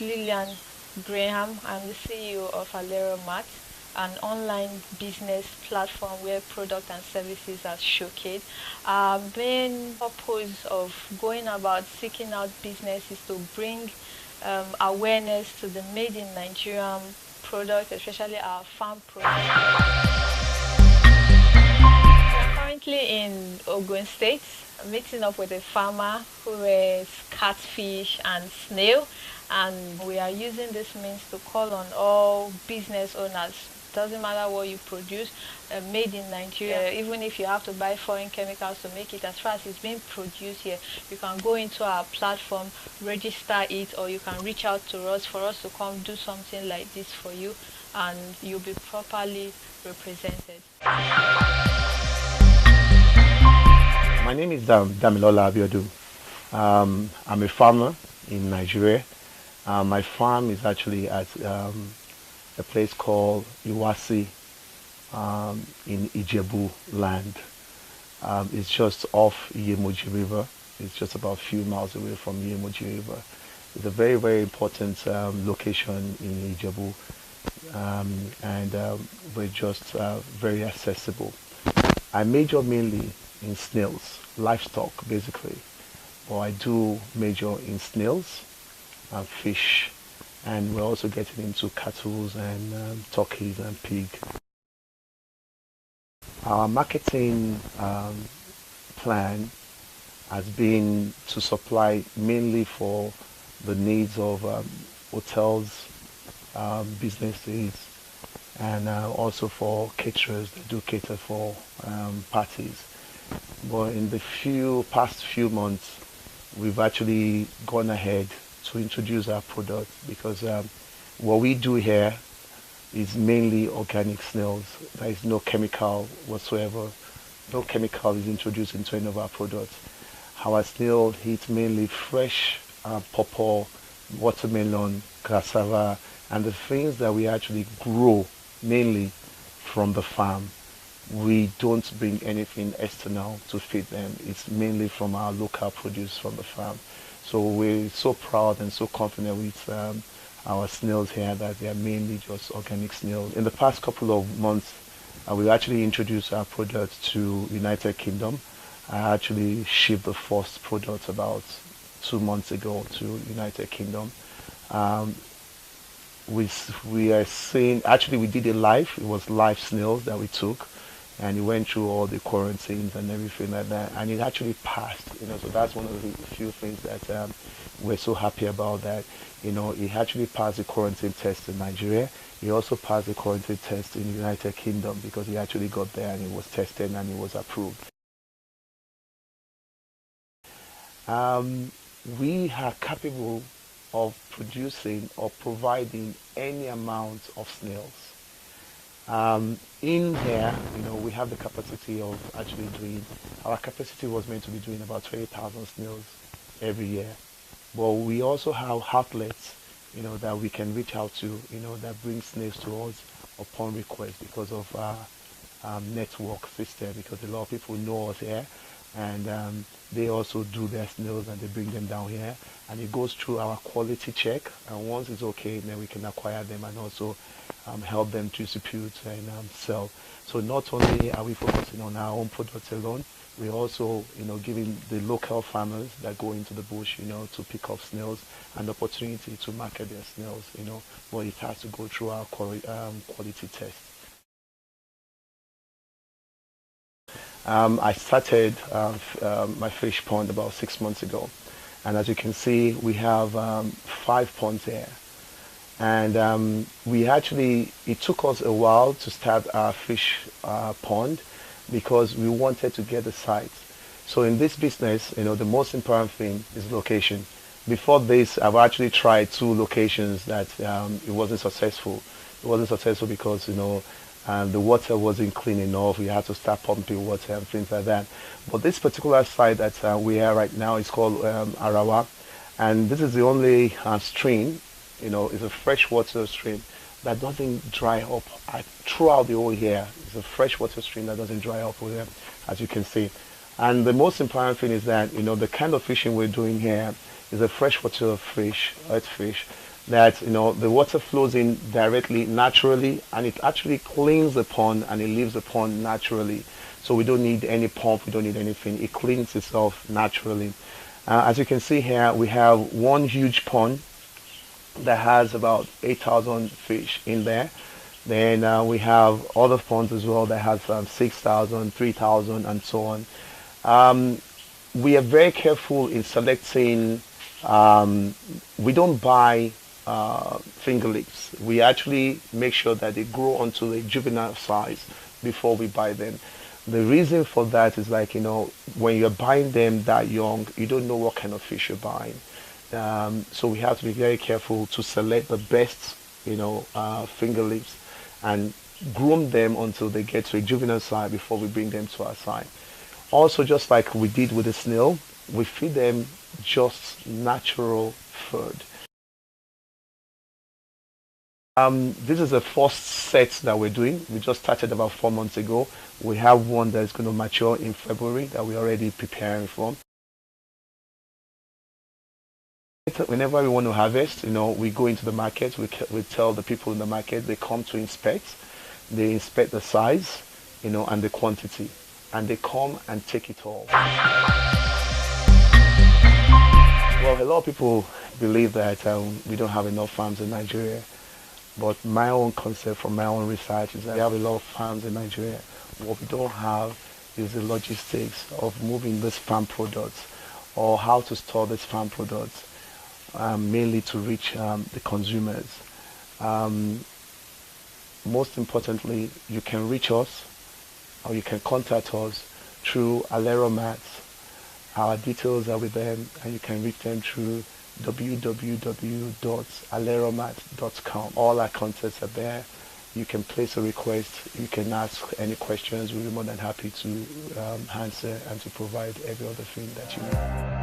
Lillian Graham. I'm the CEO of Alero Mart, an online business platform where product and services are showcased. Our main purpose of going about seeking out business is to bring awareness to the made in Nigerian products, especially our farm products. We're currently in Ogun State, meeting up with a farmer who raises catfish and snail, and we are using this means to call on all business owners. Doesn't matter what you produce, made in Nigeria. Even if you have to buy foreign chemicals to make it, as far as it's being produced here, you can go into our platform, register it, or you can reach out to us for us to come do something like this for you, and you'll be properly represented. My name is Damilola Abiodun. I'm a farmer in Nigeria. My farm is actually at a place called Iwasi in Ijebu land. It's just off Iyemoji River. It's just about a few miles away from Iyemoji River. It's a very, very important location in Ijebu, and we're just very accessible. I major mainly in snails, livestock basically, but I do major in snails and fish, and we're also getting into cattle and turkeys and pig. Our marketing plan has been to supply mainly for the needs of hotels, businesses, and also for caterers that do cater for parties. But in the past few months, we've actually gone ahead to introduce our product because what we do here is mainly organic snails. There is no chemical whatsoever. No chemical is introduced into any of our products. Our snail eats mainly fresh pawpaw, watermelon, cassava, and the things that we actually grow mainly from the farm. We don't bring anything external to feed them. It's mainly from our local produce from the farm. So we're so proud and so confident with our snails here that they are mainly just organic snails. In the past couple of months, we actually introduced our product to United Kingdom. I actually shipped the first product about 2 months ago to United Kingdom. We are seeing, actually we did it live. It was live snails that we took, and it went through all the quarantines and everything like that, and it actually passed. So that's one of the few things that we're so happy about, that it actually passed the quarantine test in Nigeria. He also passed the quarantine test in the United Kingdom because he actually got there and it was tested and it was approved. We are capable of producing or providing any amount of snails. In here, we have the capacity of actually doing, our capacity was meant to be doing about 20,000 snails every year. But we also have outlets, that we can reach out to, that bring snails to us upon request because of our network system, because a lot of people know us here, and they also do their snails and they bring them down here, and it goes through our quality check, and once it's okay, then we can acquire them and also help them distribute and sell. So not only are we focusing on our own products alone, we're also giving the local farmers that go into the bush to pick up snails an opportunity to market their snails, but it has to go through our quality test. I started my fish pond about 6 months ago, and as you can see, we have 5 ponds here. And it took us a while to start our fish pond because we wanted to get the site. So in this business, the most important thing is location. Before this, I've actually tried 2 locations that it wasn't successful. It wasn't successful because the water wasn't clean enough. We had to start pumping water and things like that. But this particular site that we are right now is called Arawa, and this is the only stream. It's a freshwater stream that doesn't dry up throughout the whole year. It's a freshwater stream that doesn't dry up over there, as you can see. And the most important thing is that the kind of fishing we're doing here is a freshwater fish, earth fish, that the water flows in directly, naturally, and it actually cleans the pond and it leaves the pond naturally. So we don't need any pump, we don't need anything. It cleans itself naturally. As you can see here, we have one huge pond that has about 8,000 fish in there. Then we have other ponds as well that has 6,000, 3,000, and so on. We are very careful in selecting. We don't buy finger lips. We actually make sure that they grow onto the juvenile size before we buy them. The reason for that is when you're buying them that young, you don't know what kind of fish you're buying. So we have to be very careful to select the best, finger lips and groom them until they get to a juvenile size before we bring them to our side. Also, just like we did with the snail, we feed them just natural food. This is the first set that we're doing. We just started about 4 months ago. We have one that's going to mature in February that we're already preparing for. Whenever we want to harvest, we go into the market, we tell the people in the market, they come to inspect. They inspect the size, and the quantity, and they come and take it all. Well, a lot of people believe that we don't have enough farms in Nigeria, but my own concept from my own research is that we have a lot of farms in Nigeria. What we don't have is the logistics of moving these farm products or how to store these farm products. Mainly to reach the consumers. Most importantly, you can reach us or you can contact us through Aleromats. Our details are with them and you can reach them through www.aleromat.com. All our contacts are there. You can place a request, you can ask any questions. We'll be more than happy to answer and to provide every other thing that you need.